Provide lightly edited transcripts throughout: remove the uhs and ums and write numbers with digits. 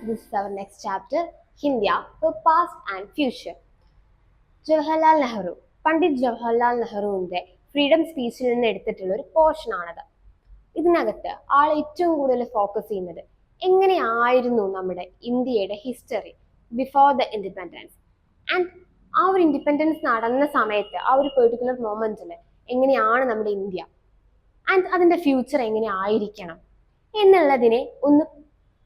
this is our next chapter, India, the past and future. Jawaharlal Nehru, Pandit Jawaharlal നെഹ്റുവിന്റെ freedom സ്പീച്ചിൽ നിന്ന് എടുത്തിട്ടുള്ള ഒരു പോർഷൻ ആണത്. ഇതിനകത്ത് ആൾ ഏറ്റവും കൂടുതൽ ഫോക്കസ് ചെയ്യുന്നത് എങ്ങനെയായിരുന്നു നമ്മുടെ ഇന്ത്യയുടെ history before the independence and ആ ഒരു ഇൻഡിപെൻഡൻസ് നടന്ന സമയത്ത് ആ ഒരു പെർട്ടിക്കുലർ മൊമെന്റിൽ എങ്ങനെയാണ് നമ്മുടെ ഇന്ത്യ ആൻഡ് അതിന്റെ ഫ്യൂച്ചർ എങ്ങനെ ആയിരിക്കണം എന്നുള്ളതിനെ ഒന്ന്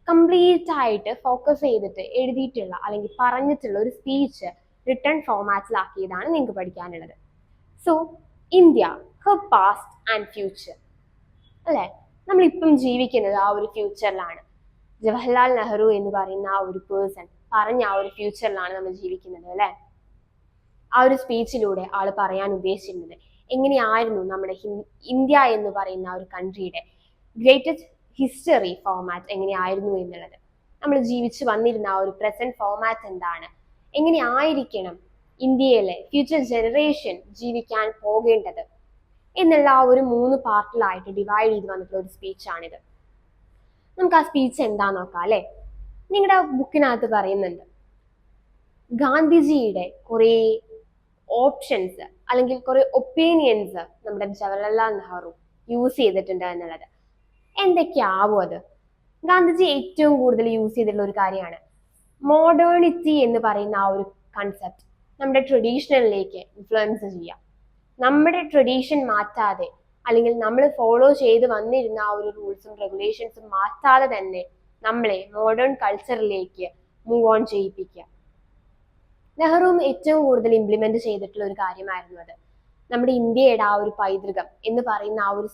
കംപ്ലീറ്റ് ആയിട്ട് ഫോക്കസ് ചെയ്തിട്ട് എഴുതിയിട്ടുള്ള അല്ലെങ്കിൽ പറഞ്ഞിട്ടുള്ള ഒരു സ്പീച്ച് റിട്ടേൺ ഫോമാറ്റിലാക്കിയതാണ് നിങ്ങൾക്ക് പഠിക്കാനുള്ളത്. So India, Har past and future, അല്ലെ, നമ്മളിപ്പം ജീവിക്കുന്നത് ആ ഒരു ഫ്യൂച്ചറിലാണ്. ജവഹർലാൽ നെഹ്റു എന്ന് പറയുന്ന ആ ഒരു പേഴ്സൺ പറഞ്ഞ ആ ഒരു ഫ്യൂച്ചറിലാണ് നമ്മൾ ജീവിക്കുന്നത്, അല്ലെ. ആ ഒരു സ്പീച്ചിലൂടെ ആള് പറയാൻ ഉദ്ദേശിച്ചിരുന്നത് എങ്ങനെയായിരുന്നു നമ്മുടെ ഇന്ത്യ എന്ന് പറയുന്ന ഒരു കൺട്രിയുടെ ഗ്രേറ്റസ്റ്റ് ഹിസ്റ്ററി ഫോമാറ്റ് എങ്ങനെയായിരുന്നു എന്നുള്ളത്, നമ്മൾ ജീവിച്ചു വന്നിരുന്ന ആ ഒരു പ്രസന്റ് ഫോമാറ്റ് എന്താണ്, എങ്ങനെയായിരിക്കണം ഇന്ത്യയിലെ ഫ്യൂച്ചർ ജനറേഷൻ ജീവിക്കാൻ പോകേണ്ടത് എന്നുള്ള ആ ഒരു 3 പാർട്ടിലായിട്ട് ഡിവൈഡ് ചെയ്ത് വന്നിട്ടുള്ള ഒരു സ്പീച്ചാണിത്. നമുക്ക് ആ സ്പീച്ച് എന്താ നോക്കാം, അല്ലെ. നിങ്ങളുടെ ബുക്കിനകത്ത് പറയുന്നുണ്ട് ഗാന്ധിജിയുടെ കുറെ ഓപ്ഷൻസ് അല്ലെങ്കിൽ കുറെ ഒപ്പീനിയൻസ് നമ്മുടെ ജവഹർലാൽ നെഹ്റു യൂസ് ചെയ്തിട്ടുണ്ട് എന്നുള്ളത്. എന്തൊക്കെയാവും അത്? ഗാന്ധിജി ഏറ്റവും കൂടുതൽ യൂസ് ചെയ്തിട്ടുള്ള ഒരു കാര്യമാണ് മോഡേണിറ്റി എന്ന് പറയുന്ന ആ ഒരു കൺസെപ്റ്റ് നമ്മുടെ ട്രഡീഷണലിലേക്ക് ഇൻഫ്ലുവൻസ് ചെയ്യാം. നമ്മുടെ ട്രഡീഷൻ മാറ്റാതെ അല്ലെങ്കിൽ നമ്മൾ ഫോളോ ചെയ്ത് വന്നിരുന്ന ആ ഒരു റൂൾസും റെഗുലേഷൻസും മാറ്റാതെ തന്നെ നമ്മളെ മോഡേൺ കൾച്ചറിലേക്ക് മൂവ് ഓൺ ചെയ്യിപ്പിക്കുക. നെഹ്റുവും ഏറ്റവും കൂടുതൽ ഇംപ്ലിമെന്റ് ചെയ്തിട്ടുള്ള ഒരു കാര്യമായിരുന്നു അത്. നമ്മുടെ ഇന്ത്യയുടെ ആ ഒരു പൈതൃകം എന്ന് പറയുന്ന ആ ഒരു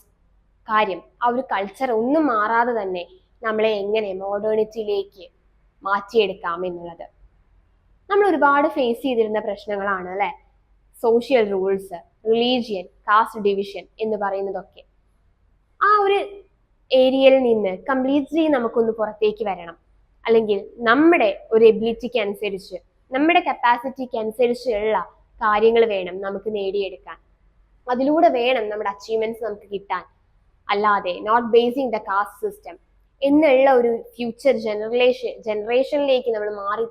കാര്യം, ആ ഒരു കൾച്ചർ ഒന്നും മാറാതെ തന്നെ നമ്മളെ എങ്ങനെ മോഡേണിറ്റിയിലേക്ക് മാറ്റിയെടുക്കാം എന്നുള്ളത്. നമ്മൾ ഒരുപാട് ഫേസ് ചെയ്തിരുന്ന പ്രശ്നങ്ങളാണ്, അല്ലെ. Social rules, religion, caste division എന്ന് പറയുന്നതൊക്കെ. ആ ഒരു ഏരിയയിൽ നിന്ന് കംപ്ലീറ്റ്ലി നമുക്കൊന്ന് പുറത്തേക്ക് വരണം, അല്ലെങ്കിൽ നമ്മുടെ ഒരു എബിലിറ്റിക്ക് അനുസരിച്ച്, നമ്മുടെ കപ്പാസിറ്റിക്ക് അനുസരിച്ചുള്ള കാര്യങ്ങൾ വേണം നമുക്ക് നേടിയെടുക്കാൻ. അതിലൂടെ വേണം നമ്മുടെ അച്ചീവ്മെന്റ്സ് നമുക്ക് കിട്ടാൻ. അല്ലാതെ not basing the caste system എന്നുള്ള ഒരു ഫ്യൂച്ചർ ജനറേഷനിലേക്ക് നമ്മൾ മാറി.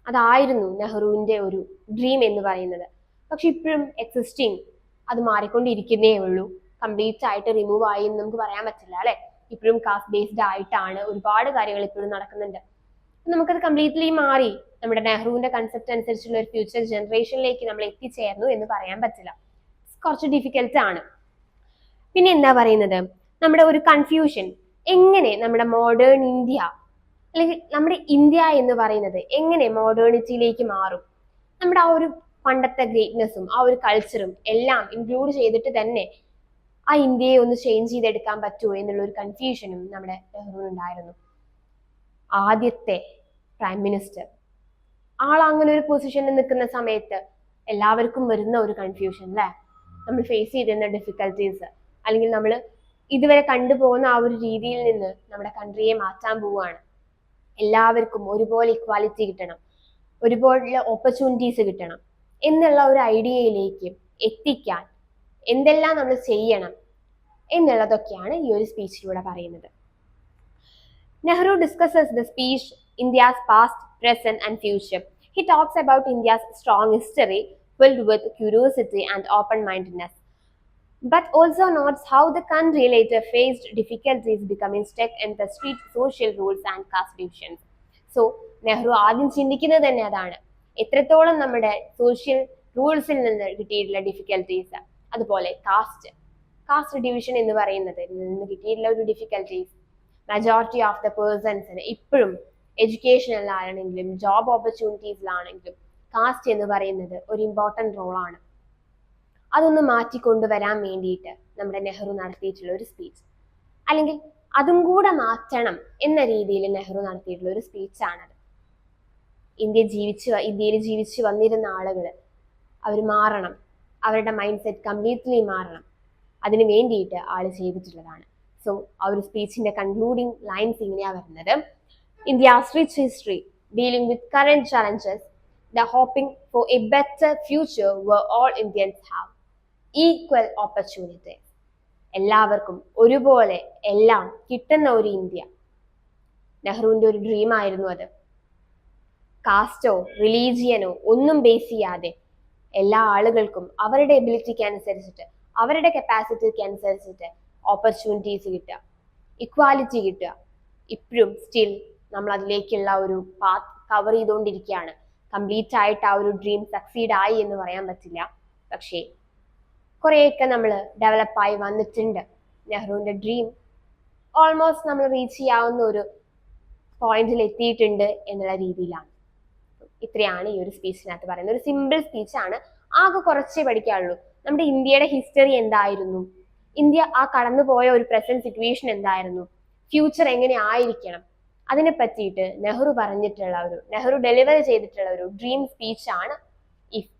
അതായിരുന്നു നെഹ്റുവിന്റെ ഒരു ഡ്രീം എന്ന് പറയുന്നത്. പക്ഷെ ഇപ്പോഴും എക്സിസ്റ്റിംഗ്, അത് മാറിക്കൊണ്ടിരിക്കുന്നേ ഉള്ളൂ. കംപ്ലീറ്റ് ആയിട്ട് റിമൂവ് ആയി എന്ന് നമുക്ക് പറയാൻ പറ്റില്ല, അല്ലെ. ഇപ്പോഴും കാസ്റ്റ് ബേസ്ഡ് ആയിട്ടാണ് ഒരുപാട് കാര്യങ്ങൾ ഇപ്പോഴും നടക്കുന്നുണ്ട്. നമുക്കത് കംപ്ലീറ്റ്ലി മാറി നമ്മുടെ നെഹ്റുവിന്റെ കൺസെപ്റ്റ് അനുസരിച്ചുള്ള ഒരു ഫ്യൂച്ചർ ജനറേഷനിലേക്ക് നമ്മൾ എത്തിച്ചേർന്നു എന്ന് പറയാൻ പറ്റില്ല. കുറച്ച് ഡിഫിക്കൽട്ട് ആണ്. പിന്നെ എന്താ പറയുന്നത്, നമ്മുടെ ഒരു കൺഫ്യൂഷൻ, എങ്ങനെ നമ്മുടെ മോഡേൺ ഇന്ത്യ അല്ലെങ്കിൽ നമ്മുടെ ഇന്ത്യ എന്ന് പറയുന്നത് എങ്ങനെ മോഡേണിറ്റിയിലേക്ക് മാറും, നമ്മുടെ ആ ഒരു പണ്ടത്തെ ഗ്രേറ്റ്നെസ്സും ആ ഒരു കൾച്ചറും എല്ലാം ഇൻക്ലൂഡ് ചെയ്തിട്ട് തന്നെ ആ ഇന്ത്യയെ ഒന്ന് ചേഞ്ച് ചെയ്തെടുക്കാൻ പറ്റുമോ എന്നുള്ള ഒരു കൺഫ്യൂഷനും നമ്മുടെ നെഹ്റുവിനുണ്ടായിരുന്നു. ആദ്യത്തെ പ്രൈം മിനിസ്റ്റർ ആൾ അങ്ങനെ ഒരു പൊസിഷനിൽ നിൽക്കുന്ന സമയത്ത് എല്ലാവർക്കും വരുന്ന ഒരു കൺഫ്യൂഷൻ, അല്ലെ. നമ്മൾ ഫേസ് ചെയ്തിരുന്ന ഡിഫിക്കൽട്ടീസ് അല്ലെങ്കിൽ നമ്മൾ ഇതുവരെ കണ്ടുപോകുന്ന ആ ഒരു രീതിയിൽ നിന്ന് നമ്മുടെ കൺട്രിയെ മാറ്റാൻ പോവുകയാണ്. എല്ലാവർക്കും ഒരുപോലെ ഇക്വാലിറ്റി കിട്ടണം, ഒരുപോലെ ഓപ്പർച്യൂണിറ്റീസ് കിട്ടണം എന്നുള്ള ഒരു ഐഡിയയിലേക്ക് എത്തിക്കാൻ എന്തെല്ലാം നമ്മൾ ചെയ്യണം എന്നുള്ളതൊക്കെയാണ് ഈ ഒരു സ്പീച്ചിലൂടെ പറയുന്നത്. Nehru discusses the speech India's past, present and future. He talks about India's strong history filled with curiosity and open-mindedness, but also notes how the country later faced difficulties becoming stuck in the strict social rules and caste divisions. So, Nehru ആദ്യം ചിന്തിക്കുന്നത് തന്നെ അതാണ്. എത്രത്തോളം നമ്മുടെ social റൂൾസിൽ നിന്ന് കിട്ടിയിട്ടുള്ള difficulties, അതുപോലെ cast division എന്ന് പറയുന്നത് നിന്ന് കിട്ടിയിട്ടുള്ള ഒരു ഡിഫിക്കൽട്ടീസ്, മെജോറിറ്റി ഓഫ് ദ പേഴ്സൺസിന് ഇപ്പോഴും എഡ്യൂക്കേഷനിലാണെങ്കിലും ജോബ് ഓപ്പർച്യൂണിറ്റീസിലാണെങ്കിലും കാസ്റ്റ് എന്ന് പറയുന്നത് ഒരു ഇമ്പോർട്ടൻറ്റ് റോളാണ്. അതൊന്ന് മാറ്റിക്കൊണ്ടുവരാൻ വേണ്ടിയിട്ട് നമ്മുടെ നെഹ്റു നടത്തിയിട്ടുള്ള ഒരു സ്പീച്ച്, അല്ലെങ്കിൽ അതും കൂടെ മാറ്റണം എന്ന രീതിയിൽ നെഹ്റു നടത്തിയിട്ടുള്ള ഒരു സ്പീച്ചാണത്. ഇന്ത്യയിൽ ജീവിച്ചു വന്നിരുന്ന ആളുകൾ അവർ മാറണം, അവരുടെ മൈൻഡ് സെറ്റ് കംപ്ലീറ്റ്ലി മാറണം. അതിന് വേണ്ടിയിട്ട് ആള് ചെയ്തിട്ടുള്ളതാണ്. സോ ആ ഒരു സ്പീച്ചിന്റെ കൺക്ലൂഡിങ് ലൈൻസ് ഇങ്ങനെയാ വരുന്നത്: India's rich history dealing with current challenges, the hoping for a better future where all Indians have equal opportunities. എല്ലാവർക്കും ഒരുപോലെ എല്ലാം കിട്ടുന്ന ഒരു ഇന്ത്യ, നെഹ്റുവിന്റെ ഒരു ഡ്രീം ആയിരുന്നു അത്. കാസ്റ്റോ റിലീജിയനോ ഒന്നും ബേസ് ചെയ്യാതെ എല്ലാ ആളുകൾക്കും അവരുടെ എബിലിറ്റിക്ക് അനുസരിച്ചിട്ട് അവരുടെ കപ്പാസിറ്റിക്ക് അനുസരിച്ചിട്ട് ഓപ്പർച്യൂണിറ്റീസ് കിട്ടുക, ഇക്വാലിറ്റി കിട്ടുക. ഇപ്പോഴും സ്റ്റിൽ നമ്മൾ അതിലേക്കുള്ള ഒരു പാത്ത് കവർ ചെയ്തുകൊണ്ടിരിക്കുകയാണ്. കംപ്ലീറ്റ് ആയിട്ട് ആ ഒരു ഡ്രീം സക്സീഡ് ആയി എന്ന് പറയാൻ പറ്റില്ല, പക്ഷേ കുറേയൊക്കെ നമ്മൾ ഡെവലപ്പായി വന്നിട്ടുണ്ട്. നെഹ്റുവിന്റെ ഡ്രീം ഓൾമോസ്റ്റ് നമ്മൾ റീച്ച് ചെയ്യാവുന്ന ഒരു പോയിന്റിൽ എത്തിയിട്ടുണ്ട് എന്നുള്ള രീതിയിലാണ്. ഇത്രയാണ് ഈ ഒരു സ്പീച്ചിനകത്ത് പറയുന്നത്. ഒരു സിമ്പിൾ സ്പീച്ചാണ്, ആകെ കുറച്ചേ പഠിക്കാനുള്ളൂ. നമ്മുടെ ഇന്ത്യയുടെ ഹിസ്റ്ററി എന്തായിരുന്നു, ഇന്ത്യ ആ കടന്നുപോയ ഒരു പ്രസന്റ് സിറ്റുവേഷൻ എന്തായിരുന്നു, ഫ്യൂച്ചർ എങ്ങനെ ആയിരിക്കണം, അതിനെ പറ്റിയിട്ട് നെഹ്റു ഡെലിവർ ചെയ്തിട്ടുള്ള ഒരു ഡ്രീം സ്പീച്ചാണ് ഇഫ്.